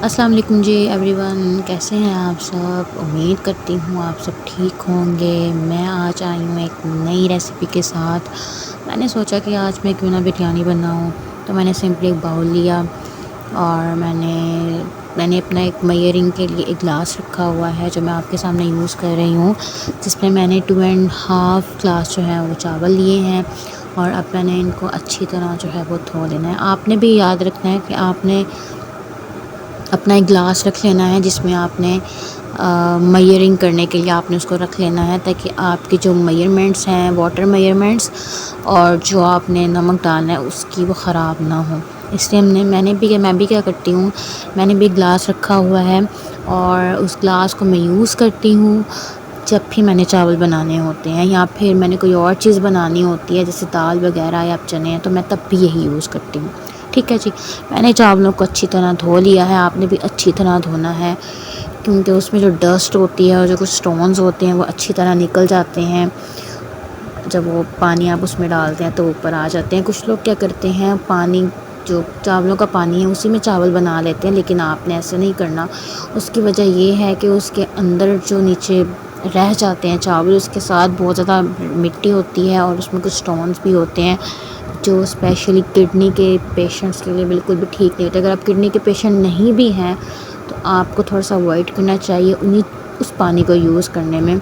अस्सलाम वालेकुम जी एवरीवन, कैसे हैं आप सब। उम्मीद करती हूँ आप सब ठीक होंगे। मैं आज आई हूँ एक नई रेसिपी के साथ। मैंने सोचा कि आज मैं क्यों ना बिरयानी बनाऊँ। तो मैंने सिंपली एक बाउल लिया और मैंने अपना एक मेजरिंग के लिए एक ग्लास रखा हुआ है जो मैं आपके सामने यूज़ कर रही हूँ, जिसमें मैंने 2.5 ग्लास जो है वो चावल लिए हैं। और अब मैंने इनको अच्छी तरह जो है वो धो लेना है। आपने भी याद रखना है कि आपने अपना एक ग्लास रख लेना है जिसमें आपने मेजरिंग करने के लिए आपने उसको रख लेना है, ताकि आपके जो मेजरमेंट्स हैं वाटर मेजरमेंट्स और जो आपने नमक डालना है उसकी वो ख़राब ना हो। इसलिए मैं भी क्या करती हूँ, मैंने भी ग्लास रखा हुआ है और उस ग्लास को मैं यूज़ करती हूँ जब भी मैंने चावल बनाने होते हैं या फिर मैंने कोई और चीज़ बनानी होती है जैसे दाल वगैरह या चने हैं, तो मैं तब भी यही यूज़ करती हूँ। ठीक है जी। मैंने चावलों को अच्छी तरह धो लिया है, आपने भी अच्छी तरह धोना है, क्योंकि उसमें जो डस्ट होती है और जो कुछ स्टोन्स होते हैं वो अच्छी तरह निकल जाते हैं। जब वो पानी आप उसमें डालते हैं तो ऊपर आ जाते हैं। कुछ लोग क्या करते हैं, पानी जो चावलों का पानी है उसी में चावल बना लेते हैं, लेकिन आपने ऐसे नहीं करना। उसकी वजह ये है कि उसके अंदर जो नीचे रह जाते हैं चावल, उसके साथ बहुत ज़्यादा मिट्टी होती है और उसमें कुछ स्टोन्स भी होते हैं जो स्पेशली किडनी के पेशेंट्स के लिए बिल्कुल भी ठीक नहीं होते। अगर आप किडनी के पेशेंट नहीं भी हैं तो आपको थोड़ा सा अवॉइड करना चाहिए उस पानी को यूज़ करने में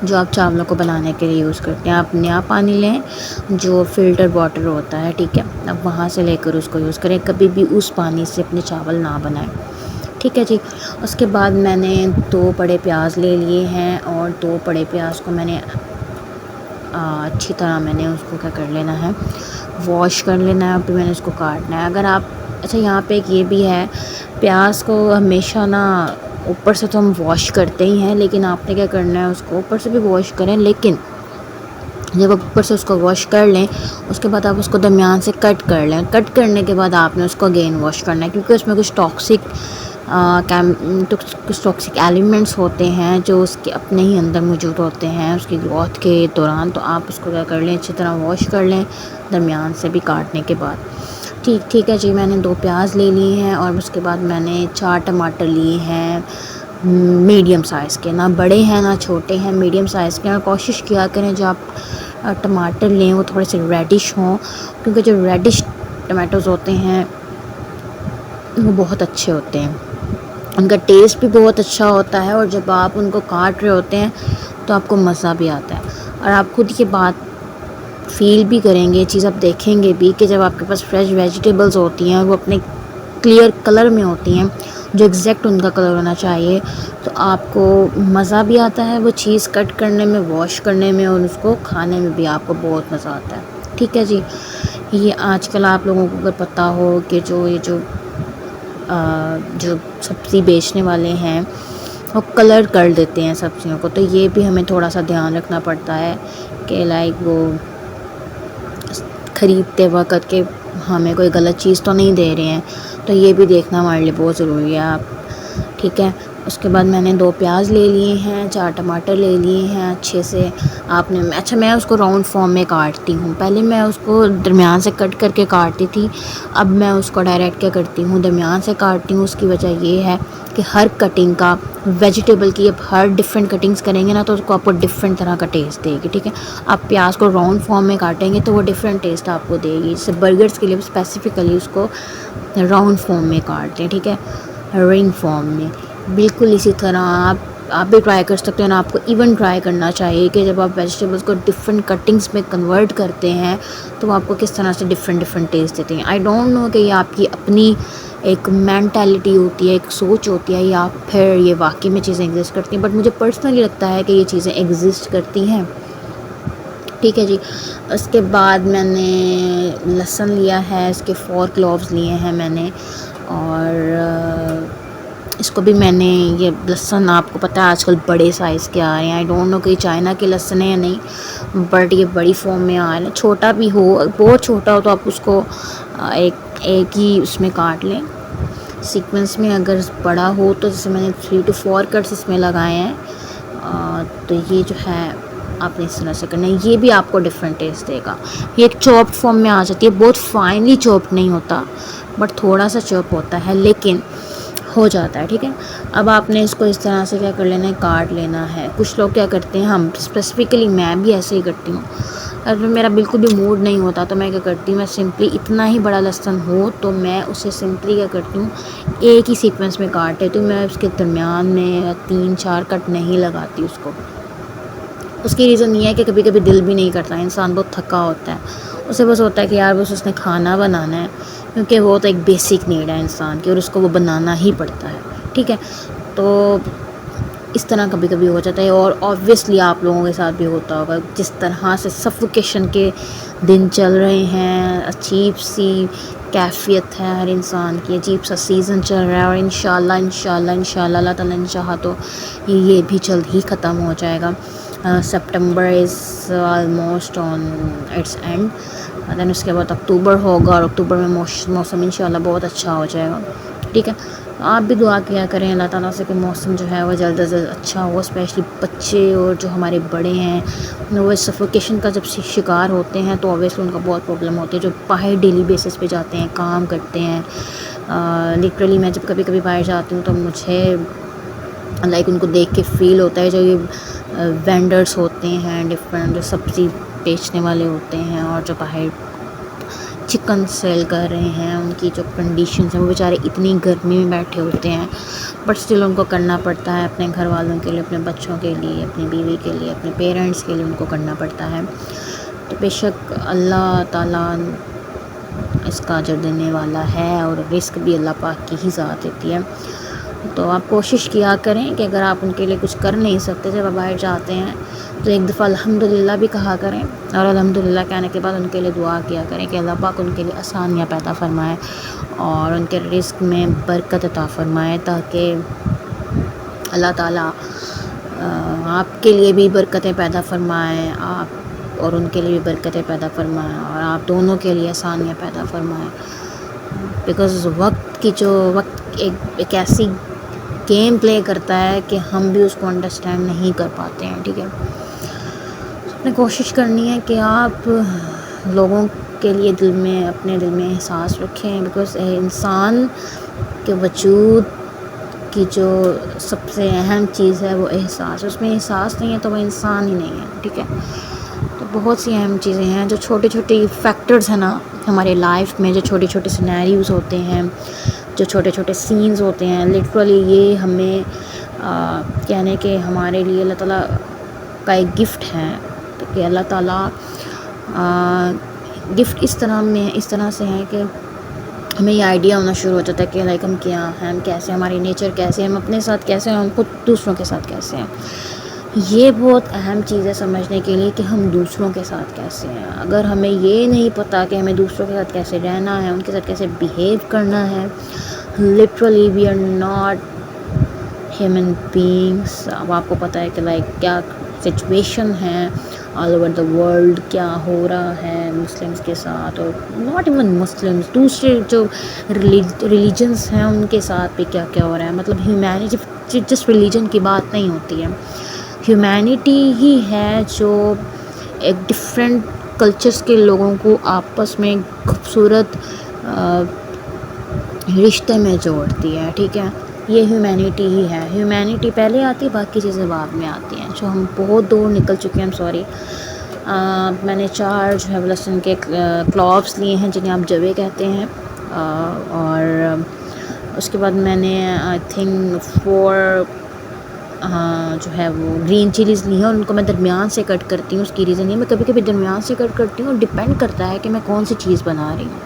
जो आप चावलों को बनाने के लिए यूज़ करते हैं। आप नया पानी लें जो फ़िल्टर वाटर होता है, ठीक है, अब वहाँ से लेकर उसको यूज़ करें। कभी भी उस पानी से अपने चावल ना बनाएं, ठीक है जी। उसके बाद मैंने 2 बड़े प्याज ले लिए हैं और 2 बड़े प्याज को मैंने अच्छी तरह मैंने उसको क्या कर लेना है, वॉश कर लेना है और फिर मैंने उसको काटना है। अगर आप अच्छा, यहाँ पे एक ये भी है, प्याज को हमेशा ना ऊपर से तो हम वॉश करते ही हैं, लेकिन आपने क्या करना है, उसको ऊपर से भी वॉश करें, लेकिन जब आप ऊपर से उसको वॉश कर लें उसके बाद आप उसको दरमियान से कट कर लें। कट करने के बाद आपने उसको अगेन वॉश करना है, क्योंकि उसमें कुछ टॉक्सिक एलिमेंट्स होते हैं जो उसके अपने ही अंदर मौजूद होते हैं उसकी ग्रोथ के दौरान। तो आप उसको क्या कर लें, अच्छी तरह वॉश कर लें दरमियान से भी काटने के बाद। ठीक है जी। मैंने 2 प्याज ले लिए हैं और उसके बाद मैंने 4 टमाटर लिए हैं मीडियम साइज़ के, ना बड़े हैं ना छोटे हैं, मीडियम साइज़ के। और कोशिश किया करें जो आप टमाटर लें वो थोड़े से रेडिश हों, क्योंकि जो रेडिश टमाटोज़ होते हैं वो बहुत अच्छे होते हैं, उनका टेस्ट भी बहुत अच्छा होता है और जब आप उनको काट रहे होते हैं तो आपको मज़ा भी आता है। और आप खुद ये बात फील भी करेंगे, ये चीज़ आप देखेंगे भी कि जब आपके पास फ्रेश वेजिटेबल्स होती हैं वो अपने क्लियर कलर में होती हैं, जो एग्जैक्ट उनका कलर होना चाहिए, तो आपको मज़ा भी आता है वो चीज़ कट करने में, वॉश करने में, और उसको खाने में भी आपको बहुत मज़ा आता है। ठीक है जी। ये आजकल आप लोगों को अगर पता हो कि जो सब्ज़ी बेचने वाले हैं वो कलर कर देते हैं सब्ज़ियों को, तो ये भी हमें थोड़ा सा ध्यान रखना पड़ता है कि लाइक वो ख़रीदते वक़्त के हमें कोई गलत चीज़ तो नहीं दे रहे हैं, तो ये भी देखना हमारे लिए बहुत ज़रूरी है। आप ठीक है। उसके बाद मैंने 2 प्याज ले लिए हैं, 4 टमाटर ले लिए हैं अच्छे से। मैं उसको राउंड फॉर्म में काटती हूँ। पहले मैं उसको दरमियान से कट करके काटती थी, अब मैं उसको डायरेक्ट क्या करती हूँ, दरमियान से काटती हूँ। उसकी वजह ये है कि हर कटिंग का वेजिटेबल की अब हर डिफरेंट कटिंग्स करेंगे ना तो उसको आपको डिफरेंट तरह का टेस्ट देगी, ठीक है। आप प्याज को राउंड फॉर्म में काटेंगे तो वो डिफरेंट टेस्ट आपको देगी। जैसे बर्गर्स के लिए स्पेसिफ़िकली उसको राउंड फॉर्म में काटते हैं, ठीक है, रिंग फॉर्म में। बिल्कुल इसी तरह आप भी ट्राई कर सकते हैं ना। आपको इवन ट्राई करना चाहिए कि जब आप वेजिटेबल्स को डिफरेंट कटिंग्स में कन्वर्ट करते हैं तो आपको किस तरह से डिफरेंट टेस्ट देते हैं। आई डोंट नो कि ये आपकी अपनी एक मेंटालिटी होती है, एक सोच होती है, या फिर ये वाकई में चीज़ें एग्जिस्ट करती हैं, बट मुझे पर्सनली लगता है कि ये चीज़ें एग्जिस्ट करती हैं। ठीक है जी। उसके बाद मैंने लहसुन लिया है, इसके 4 क्लोव्स लिए हैं मैंने, और इसको भी मैंने, ये लहसुन आपको पता है आजकल बड़े साइज़ के आ रहे हैं। आई डोंट नो कि चाइना के लहसुन है या नहीं, बट ये बड़ी फॉर्म में आ रहे हैं। छोटा भी हो, बहुत छोटा हो तो आप उसको एक ही उसमें काट लें सीक्वेंस में। अगर बड़ा हो तो जैसे मैंने 3 to 4 कट्स इसमें लगाए हैं, तो ये जो है आपने इस तरह से करना है। ये भी आपको डिफरेंट टेस्ट देगा। ये एक चॉप फॉर्म में आ जाती है, बहुत फाइनली चॉप नहीं होता बट थोड़ा सा चॉप होता है, लेकिन हो जाता है। ठीक है, अब आपने इसको इस तरह से क्या कर लेना है, काट लेना है। कुछ लोग क्या करते हैं, हम स्पेसिफ़िकली मैं भी ऐसे ही करती हूँ, अगर मेरा बिल्कुल भी मूड नहीं होता तो मैं क्या करती हूँ, मैं सिंपली इतना ही बड़ा लहसुन हो तो मैं उसे सिंपली क्या करती हूँ, एक ही सीक्वेंस में काट लेती हूँ। मैं उसके दरमियान में 3-4 कट नहीं लगाती उसको। उसकी रीज़न ये है कि कभी कभी दिल भी नहीं करता, इंसान बहुत थका होता है, उसे बस होता है कि यार बस उसने खाना बनाना है, क्योंकि वो तो एक बेसिक नीड है इंसान की और उसको वो बनाना ही पड़ता है। ठीक है, तो इस तरह कभी कभी हो जाता है। और ऑब्वियसली आप लोगों के साथ भी होता होगा, जिस तरह से सफोकेशन के दिन चल रहे हैं, अजीब सी कैफियत है हर इंसान की, अजीब सा सीज़न चल रहा है, और इंशाल्लाह इंशाल्लाह इंशाल्लाह अल्लाह ताला ने चाहा तो ये भी जल्द ही ख़त्म हो जाएगा। September is almost on its end, then उसके बाद अक्टूबर होगा, और अक्टूबर में मौसम इंशाल्लाह बहुत अच्छा हो जाएगा। ठीक है, आप भी दुआ किया करें अल्लाह ताला से कि मौसम जो है वो जल्द से जल्द अच्छा हो। स्पेशली बच्चे और जो हमारे बड़े हैं वो सफोकेशन का जब शिकार होते हैं तो ऑब्वियसली उनका बहुत प्रॉब्लम होती है। जो बाहर डेली बेसिस पे जाते हैं, काम करते हैं, लिटरली मैं जब कभी कभी बाहर जाती हूँ तो मुझे लाइक उनको देख के फ़ील होता है, जो ये वेंडर्स होते हैं डिफरेंट, जो सब्ज़ी बेचने वाले होते हैं और जो बाहर चिकन सेल कर रहे हैं, उनकी जो कंडीशंस हैं, वो बेचारे इतनी गर्मी में बैठे होते हैं, बट स्टिल उनको करना पड़ता है अपने घर वालों के लिए, अपने बच्चों के लिए, अपनी बीवी के लिए, अपने पेरेंट्स के लिए उनको करना पड़ता है। तो बेशक अल्लाह ताला इसका अजर देने वाला है, और रिस्क भी अल्लाह पाक की ही ज़ात देती है। तो आप कोशिश किया करें कि अगर आप उनके लिए कुछ कर नहीं सकते जब आप बाहर जाते हैं तो एक दफ़ा अल्हम्दुलिल्लाह भी कहा करें, और अल्हम्दुलिल्लाह कहने के बाद उनके लिए दुआ किया करें कि अल्लाह पाक उनके लिए आसानियाँ पैदा फरमाए और उनके रिस्क में बरकत अता फरमाए, ताकि अल्लाह ताला आपके लिए भी बरकतें पैदा फरमाए, आप और उनके लिए भी बरकतें पैदा फरमाए, और आप दोनों के लिए आसानियाँ पैदा फरमाए। बिकॉज़ वक्त एक ऐसी गेम प्ले करता है कि हम भी उसको अंडरस्टैंड नहीं कर पाते हैं। ठीक है, आपने कोशिश करनी है कि आप लोगों के लिए अपने दिल में एहसास रखें, बिकॉज़ इंसान के वजूद की जो सबसे अहम चीज़ है वो एहसास, उसमें एहसास नहीं है तो वो इंसान ही नहीं है। ठीक है, तो बहुत सी अहम चीज़ें हैं, जो छोटे छोटे फैक्टर्स हैं ना हमारे लाइफ में, जो छोटे छोटे सिनेरियोज़ होते हैं, जो छोटे छोटे सीन्स होते हैं, लिटरली ये हमें कहने के हमारे लिए अल्लाह ताला का एक गिफ्ट है। तो कि अल्लाह ताला गिफ्ट इस तरह से है कि हमें ये आइडिया होना शुरू हो जाता है कि लाइक हम क्या हैं, हम कैसे, हमारी नेचर कैसे है, हम अपने साथ कैसे हैं, हम खुद दूसरों के साथ कैसे हैं। ये बहुत अहम चीज़ है समझने के लिए कि हम दूसरों के साथ कैसे हैं। अगर हमें ये नहीं पता कि हमें दूसरों के साथ कैसे रहना है, उनके साथ कैसे बिहेव करना है, literally we are not human beings. अब आपको पता है कि लाइक क्या सिचुएशन है ऑल ओवर द वर्ल्ड, क्या हो रहा है मुस्लिम्स के साथ, और नॉट इवन मुस्लिम्स, दूसरे जो रिलीजन्स हैं उनके साथ भी क्या क्या हो रहा है। मतलब ह्यूमैनिटी जस्ट रिलीजन की बात नहीं होती है, ह्यूमैनिटी ही है जो एक डिफरेंट कल्चर्स के लोगों को आपस में खूबसूरत रिश्ते में जोड़ती है। ठीक है, ये ह्यूमैनिटी ही है। ह्यूमैनिटी पहले आती है, बाकी चीज़ें बाद में आती हैं। जो हम बहुत दूर निकल चुके हैं, सॉरी। मैंने 4 जो है लहसुन के क्लॉव्स लिए हैं, जिन्हें आप जवे कहते हैं, और उसके बाद मैंने आई थिंक 4 जो है वो ग्रीन चिलीज़ ली हैं, और उनको मैं दरमियान से कट करती हूँ। उसकी रीज़न ये, मैं कभी कभी दरमियान से कट करती हूँ, डिपेंड करता है कि मैं कौन सी चीज़ बना रही हूँ।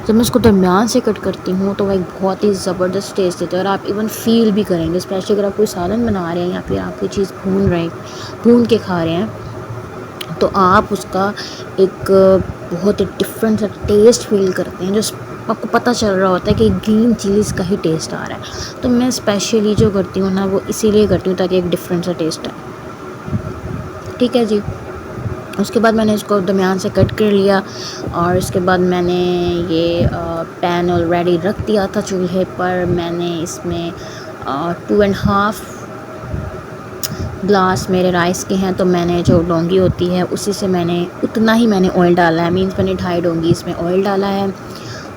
जब मैं उसको दरमियान से कट करती हूँ तो वह एक बहुत ही ज़बरदस्त टेस्ट देता है, और आप इवन फील भी करेंगे, स्पेशली अगर आप कोई सालन बना रहे हैं या फिर आप कोई चीज़ भून के खा रहे हैं, तो आप उसका एक बहुत ही डिफरेंट सा टेस्ट फील करते हैं, जो आपको पता चल रहा होता है कि ग्रीन चिलीज़ का ही टेस्ट आ रहा है। तो मैं स्पेशली जो करती हूँ ना वो इसीलिए करती हूँ ताकि एक डिफरेंट सा टेस्ट आए। ठीक है जी, उसके बाद मैंने इसको दरमियान से कट कर लिया, और इसके बाद मैंने ये पैन ऑलरेडी रख दिया था चूल्हे पर। मैंने इसमें 2.5 ग्लास मेरे राइस के हैं, तो मैंने जो डोंगी होती है उसी से मैंने उतना ही मैंने ऑयल डाला है, मीन्स मैंने 2.5 डोंगी इसमें ऑयल डाला है,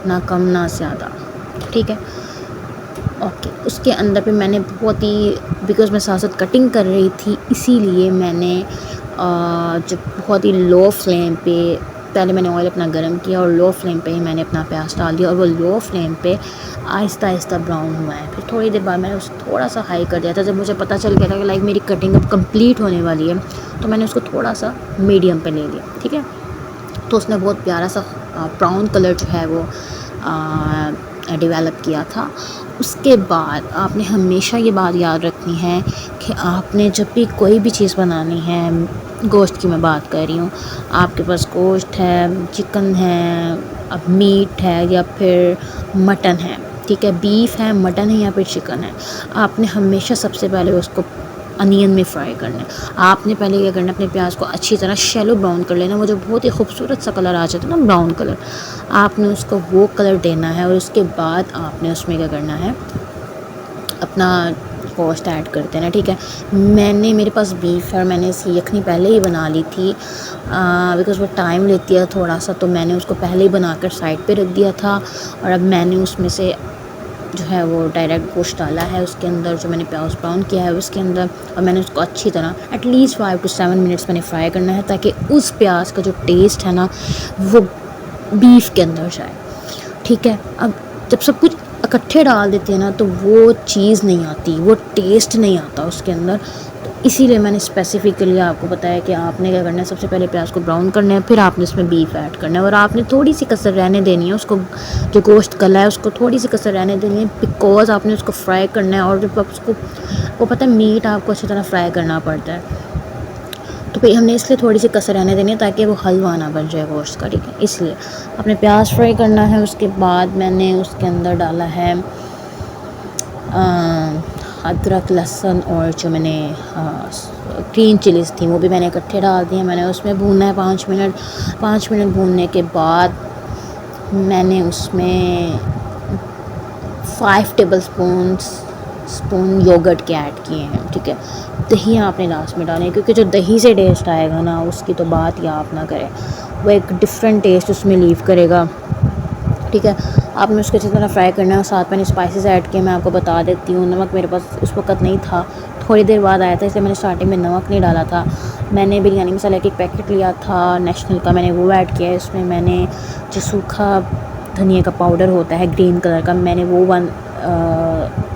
ना कम ना ज़्यादा। ठीक है, ओके, उसके अंदर पे मैंने बहुत ही, बिकॉज़ मैं साथ साथ कटिंग कर रही थी, इसीलिए मैंने जब बहुत ही लो फ्लेम पे पहले मैंने ऑयल अपना गरम किया और लो फ्लेम पे ही मैंने अपना प्याज डाल दिया और वो लो फ्लेम पे आहिस्ता आहिस्ता ब्राउन हुआ है। फिर थोड़ी देर बाद मैंने उसे थोड़ा सा हाई कर दिया था। जब मुझे पता चल गया था कि लाइक मेरी कटिंग अब कंप्लीट होने वाली है, तो मैंने उसको थोड़ा सा मीडियम पे ले लिया, ठीक है। तो उसने बहुत प्यारा सा ब्राउन कलर जो है वो डेवलप किया था। उसके बाद आपने हमेशा ये बात याद रखनी है कि आपने जब भी कोई भी चीज़ बनानी है, गोश्त की मैं बात कर रही हूँ, आपके पास गोश्त है, चिकन है, अब मीट है या फिर मटन है, ठीक है, बीफ है, मटन है या फिर चिकन है, आपने हमेशा सबसे पहले उसको अनियन में फ्राई करना है। आपने पहले क्या करना है, अपने प्याज को अच्छी तरह शैलो ब्राउन कर लेना। वो जो बहुत ही खूबसूरत सा कलर आ जाता है ना, ब्राउन कलर, आपने उसको वो कलर देना है। और उसके बाद आपने उसमें क्या करना है, अपना गोश्त ऐड कर देना, ठीक है। मेरे पास बीफ है और मैंने इसकी यखनी पहले ही बना ली थी, बिकॉज़ वो टाइम लेती है थोड़ा सा, तो मैंने उसको पहले ही बनाकर साइड पे रख दिया था। और अब मैंने उसमें से जो है वो डायरेक्ट गोश्त डाला है उसके अंदर, जो मैंने प्याज ब्राउन किया है उसके अंदर, और मैंने उसको अच्छी तरह एटलीस्ट 5 to 7 मिनट्स मैंने फ्राई करना है, ताकि उस प्याज का जो टेस्ट है ना वो बीफ के अंदर जाए, ठीक है। अब जब सब कुछ इकट्ठे डाल देते हैं ना, तो वो चीज़ नहीं आती, वो टेस्ट नहीं आता उसके अंदर। तो इसीलिए मैंने स्पेसिफ़िकली आपको बताया कि आपने क्या करना है, सबसे पहले प्याज को ब्राउन करना है, फिर आपने उसमें बीफ ऐड करना है और आपने थोड़ी सी कसर रहने देनी है उसको, जो गोश्त गला है उसको थोड़ी सी कसर रहने देनी है, बिकॉज़ आपने उसको फ्राई करना है। और जब आप उसको, वो पता है मीट आपको अच्छी तरह फ्राई करना पड़ता है, तो फिर हमने इसलिए थोड़ी सी कसर रहने देनी है ताकि वो हलवा ना बन जाए गोश्त का, ठीक है। इसलिए अपने प्याज फ्राई करना है। उसके बाद मैंने उसके अंदर डाला है अदरक, लहसुन और जो मैंने ग्रीन चिलीज़ थी वो भी मैंने इकट्ठे डाल दिए। मैंने उसमें भूनना है 5 मिनट भूनने के बाद मैंने उसमें 5 टेबल स्पून योगर्ट के ऐड किए हैं, ठीक है। दही आपने लास्ट में डालें, क्योंकि जो दही से टेस्ट आएगा ना उसकी तो बात ही आप ना करें, वो एक डिफरेंट टेस्ट उसमें लीव करेगा, ठीक है। आपने उसको अच्छी तरह फ्राई करना है और साथ मैंने स्पाइसेस ऐड किए। मैं आपको बता देती हूँ, नमक मेरे पास उस वक्त नहीं था, थोड़ी देर बाद आया था, इसलिए मैंने स्टार्टिंग में नमक नहीं डाला था। मैंने बिरयानी मसाला का एक पैकेट लिया था नेशनल का, मैंने वो ऐड किया है। इसमें मैंने जो सूखा धनिया का पाउडर होता है ग्रीन कलर का, मैंने वो 1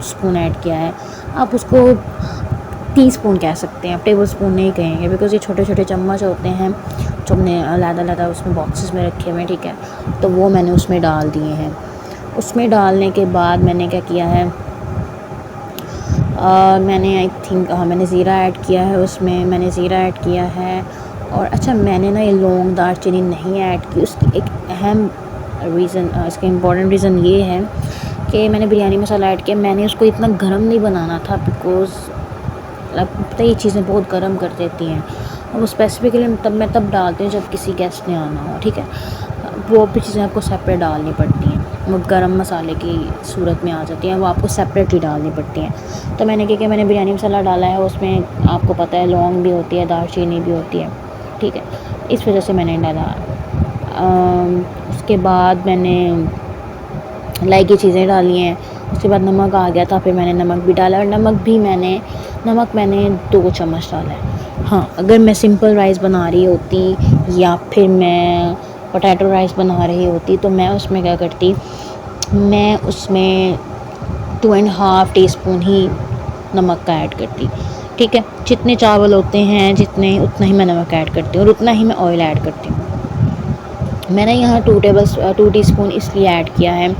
स्पून ऐड किया है। आप उसको टीस्पून कह सकते हैं, आप टेबल स्पून नहीं कहेंगे, बिकॉज़ ये छोटे छोटे चम्मच होते हैं जो हमने अलग-अलग उसमें बॉक्सेस में रखे हुए हैं, ठीक है। तो वो मैंने उसमें डाल दिए हैं। उसमें डालने के बाद मैंने क्या किया है, मैंने आई थिंक मैंने ज़ीरा ऐड किया है, उसमें मैंने ज़ीरा ऐड किया है। और अच्छा, मैंने ना ये लौंग दालचीनी नहीं ऐड की। उसकी एक अहम रीज़न, इसका इम्पॉर्टेंट रीज़न ये है कि मैंने बिरयानी मसाला ऐड किया, मैंने उसको इतना गर्म नहीं बनाना था, बिकॉज़ पता है ये चीज़ें बहुत गर्म कर देती हैं, और वो स्पेसिफिकली तब डालती हूँ जब किसी गेस्ट ने आना हो, ठीक है। वो भी चीज़ें आपको सेपरेट डालनी पड़ती हैं, वो गरम मसाले की सूरत में आ जाती हैं, वो आपको सेपरेटली डालनी पड़ती हैं। तो मैंने क्या किया, मैंने बिरयानी मसाला डाला है, उसमें आपको पता है लौंग भी होती है, दालचीनी भी होती है, ठीक है, इस वजह से मैंने डाला। उसके बाद मैंने इलायची चीज़ें डाली हैं। उसके बाद नमक आ गया था, फिर मैंने नमक भी डाला, और नमक मैंने 2 चम्मच डाला है। हाँ, अगर मैं सिंपल राइस बना रही होती या फिर मैं पोटैटो राइस बना रही होती, तो मैं उसमें क्या करती, मैं उसमें 2.5 टीस्पून ही नमक का ऐड करती, ठीक है। जितने चावल होते हैं जितने, उतना ही मैं नमक ऐड करती हूँ और उतना ही मैं ऑयल ऐड करती हूँ। मैंने यहाँ 2 टीस्पून इसलिए ऐड किया है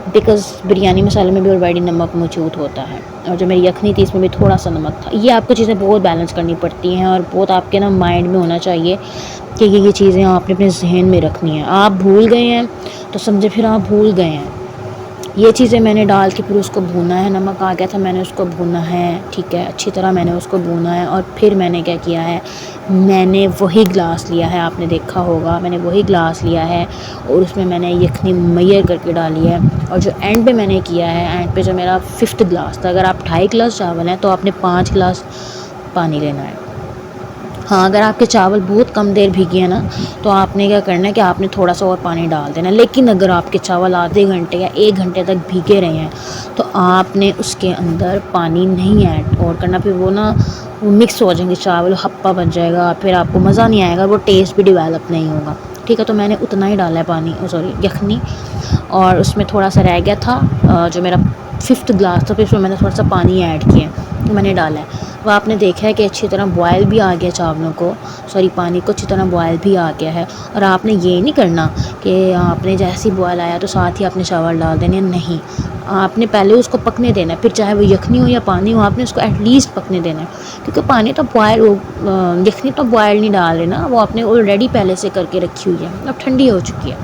बिकॉज़ बिरयानी मसाले में भी ऑलरेडी नमक मौजूद होता है, और जो मेरी यखनी थी इसमें भी थोड़ा सा नमक था। ये आपको चीज़ें बहुत बैलेंस करनी पड़ती हैं और बहुत आपके ना माइंड में होना चाहिए कि ये चीज़ें आपने अपने जहन में रखनी है। आप भूल गए हैं तो समझे फिर आप भूल गए हैं। ये चीज़ें मैंने डाल के फिर उसको भूना है, नमक आ गया था, मैंने उसको भूना है, ठीक है, अच्छी तरह मैंने उसको भूना है। और फिर मैंने क्या किया है, मैंने वही ग्लास लिया है, आपने देखा होगा, मैंने वही ग्लास लिया है और उसमें मैंने यखनी मैयर करके डाली है। और जो एंड पे मैंने किया है, एंड पे जो मेरा 5th ग्लास था, अगर आप 2.5 गिलास चावल हैं तो आपने 5 गिलास पानी लेना है। हाँ, अगर आपके चावल बहुत कम देर भीगे हैं ना, तो आपने क्या करना है कि आपने थोड़ा-सा और पानी डाल देना है। लेकिन अगर आपके चावल आधे घंटे या 1 घंटे तक भीगे रहे हैं, तो आपने उसके अंदर पानी नहीं ऐड और करना। फिर वो ना वो मिक्स हो जाएंगे चावल, हप्पा बन जाएगा, फिर आपको मज़ा नहीं आएगा, वो टेस्ट भी डेवलप नहीं होगा। ठीक है, तो मैंने उतना ही डाला है पानी, सॉरी यखनी, और उसमें थोड़ा सा रह गया था जो मेरा 5th ग्लास था, फिर उसमें मैंने थोड़ा सा पानी ऐड किया, मैंने डाला है। वो आपने देखा है कि अच्छी तरह बॉयल भी आ गया चावलों को, सॉरी पानी को अच्छी तरह बॉयल भी आ गया है। और आपने ये नहीं करना कि आपने जैसे ही बॉयल आया तो साथ ही आपने चावल डाल देने, नहीं, आपने पहले उसको पकने देना है। फिर चाहे वो यखनी हो या पानी हो, आपने उसको एटलीस्ट पकने देना है, क्योंकि पानी तो बॉयल हो, यखनी तो बॉयल नहीं डाल रहे ना, वो आपने ऑलरेडी पहले से करके रखी हुई है, अब ठंडी हो चुकी है।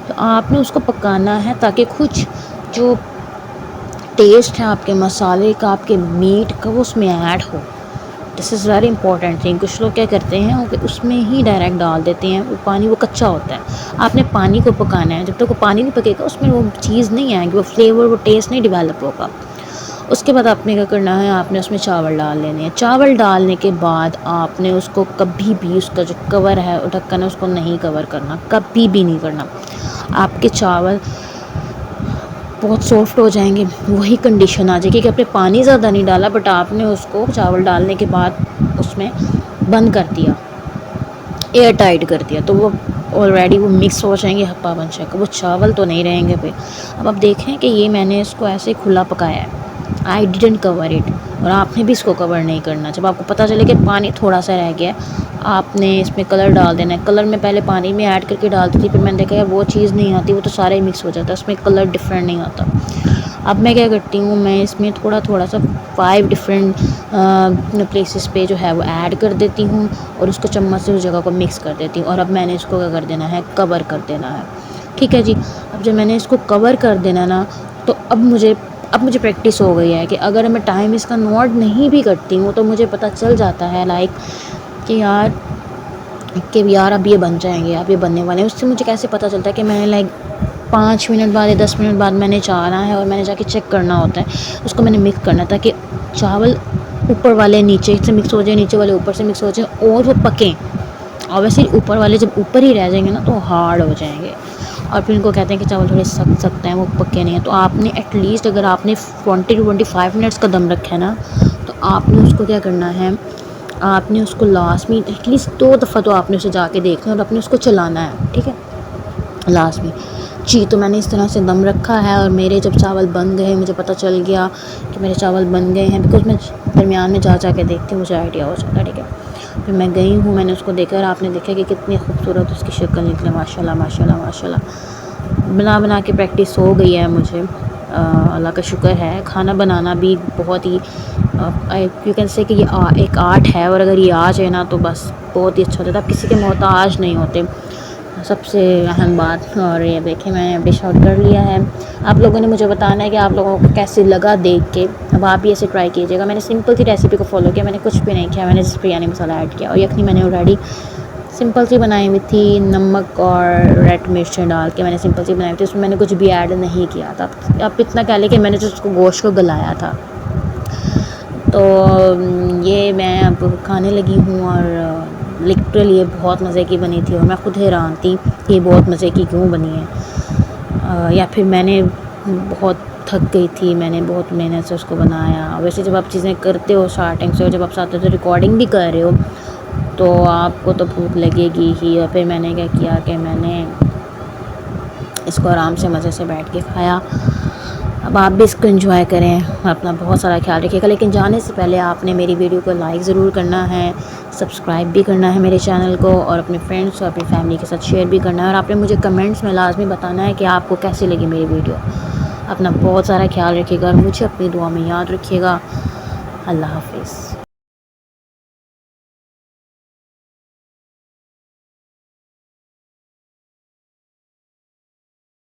तो आपने उसको पकाना है ताकि कुछ जो टेस्ट है आपके मसाले का, आपके मीट का, वो उसमें ऐड हो। This is very important thing. कुछ लोग क्या करते हैं वो उसमें ही डायरेक्ट डाल देते हैं, वो पानी वो कच्चा होता है। आपने पानी को पकाना है, जब तक वो पानी नहीं पकेगा उसमें वो चीज़ नहीं आएगी, वो फ्लेवर, वो टेस्ट नहीं डिवेलप होगा। उसके बाद आपने क्या करना है, आपने उसमें चावल डाल लेने हैं। चावल डालने के बाद आपने उसको कभी भी, उसका जो कवर है, ढक्कन है, उसको नहीं कवर करना, कभी भी नहीं करना। आपके चावल बहुत सॉफ्ट हो जाएंगे, वही कंडीशन आ जाएगी कि आपने पानी ज़्यादा नहीं डाला, बट आपने उसको चावल डालने के बाद उसमें बंद कर दिया, एयर टाइट कर दिया, तो वो ऑलरेडी वो मिक्स हो जाएंगे, हप्पा बन जाएगा, वो चावल तो नहीं रहेंगे पे। अब आप देखें कि ये मैंने इसको ऐसे खुला पकाया है, आई डिडेंट कवर इट, और आपने भी इसको कवर नहीं करना। जब आपको पता चले कि पानी थोड़ा सा रह गया है, आपने इसमें कलर डाल देना है। कलर मैं पहले पानी में ऐड करके डालती थी, फिर मैंने देखा यार वो चीज़ नहीं आती, वो तो सारा ही मिक्स हो जाता है, उसमें कलर डिफरेंट नहीं आता। अब मैं क्या करती हूँ, मैं इसमें थोड़ा थोड़ा सा 5 डिफरेंट प्लेसेस पे जो है वो ऐड कर देती हूँ, और उसको चम्मच से उस जगह को मिक्स कर देती हूँ, और अब मैंने इसको क्या कर देना है, कवर कर देना है। ठीक है जी। अब जब मैंने इसको कवर कर देना ना, तो अब मुझे प्रैक्टिस हो गई है कि अगर मैं टाइम इसका नोट नहीं भी करती हूँ, तो मुझे पता चल जाता है लाइक कि यार अब ये बन जाएंगे, अब ये बनने वाले हैं। उससे मुझे कैसे पता चलता है कि मैंने लाइक 5 मिनट बाद या 10 मिनट बाद मैंने चाहना है, और मैंने जाके चेक करना होता है, उसको मैंने मिक्स करना है ताकि चावल ऊपर वाले नीचे से मिक्स हो जाए, नीचे वाले ऊपर से मिक्स हो जाए, और वो पकें। और वैसे ऊपर वाले जब ऊपर ही रह जाएंगे ना, तो हार्ड हो जाएंगे, और फिर उनको कहते हैं कि चावल थोड़े सख्त सख्त हैं, वो पके नहीं हैं। तो आपने एटलीस्ट अगर आपने 20 to 25 मिनट्स का दम रखा है ना, तो आपने उसको क्या करना है, आपने उसको लास्ट में एटलीस्ट 2 दफ़ा तो आपने उसे जाके देखना है, और आपने उसको चलाना है। ठीक है, लास्ट में जी। तो मैंने इस तरह से दम रखा है, और मेरे जब चावल बन गए, मुझे पता चल गया कि मेरे चावल बन गए हैं, बिकॉज मैं दरमियान में जा के देखती हूँ, मुझे आइडिया हो जाता है। ठीक है, फिर मैं गई हूँ, मैंने उसको देखा, और आपने देखा कि कितनी खूबसूरत उसकी शक्ल निकली, माशाल्लाह माशाल्लाह माशाल्लाह। बना बना के प्रैक्टिस हो गई है मुझे, अल्लाह का शुक्र है। खाना बनाना भी बहुत ही यू कैन से कि ये एक आर्ट है, और अगर ये आ जाए ना तो बस बहुत ही अच्छा होता है, आप किसी के मोहताज नहीं होते, सबसे अहम बात। और ये देखें मैंने डिश आउट कर लिया है। आप लोगों ने मुझे बताना है कि आप लोगों को कैसे लगा देख के। अब आप भी ऐसे ट्राई कीजिएगा। मैंने सिंपल सी रेसिपी को फॉलो किया, मैंने कुछ भी नहीं किया, मैंने सिर्फ बिरयानी मसाला ऐड किया, और यखनी मैंने ऑलरेडी सिंपल सी बनाई हुई थी, नमक और रेड मिर्च डाल के मैंने सिंपल सी बनाई थी, उसमें मैंने कुछ भी ऐड नहीं किया था। आप इतना कह लें कि मैंने जो उसको गोश्त को गलाया था। तो ये मैं अब खाने लगी हूँ, और लिटरली ये बहुत मज़े की बनी थी, और मैं ख़ुद हैरान थी कि ये बहुत मज़े की क्यों बनी है, या फिर मैंने बहुत थक गई थी, मैंने बहुत मेहनत से उसको बनाया। वैसे जब आप चीज़ें करते हो स्टार्टिंग से, और जब आप साथ साथ रिकॉर्डिंग भी कर रहे हो, तो आपको तो भूख लगेगी ही। और फिर मैंने क्या किया कि मैंने इसको आराम से मज़े से बैठ के खाया। अब आप भी इसको एंजॉय करें, अपना बहुत सारा ख्याल रखिएगा। लेकिन जाने से पहले आपने मेरी वीडियो को लाइक ज़रूर करना है, सब्सक्राइब भी करना है मेरे चैनल को, और अपने फ्रेंड्स और अपनी फैमिली के साथ शेयर भी करना है। और आपने मुझे कमेंट्स में लाजमी बताना है कि आपको कैसी लगी मेरी वीडियो। अपना बहुत सारा ख्याल रखिएगा, और मुझे अपनी दुआ में याद रखिएगा। अल्लाह हाफिज़।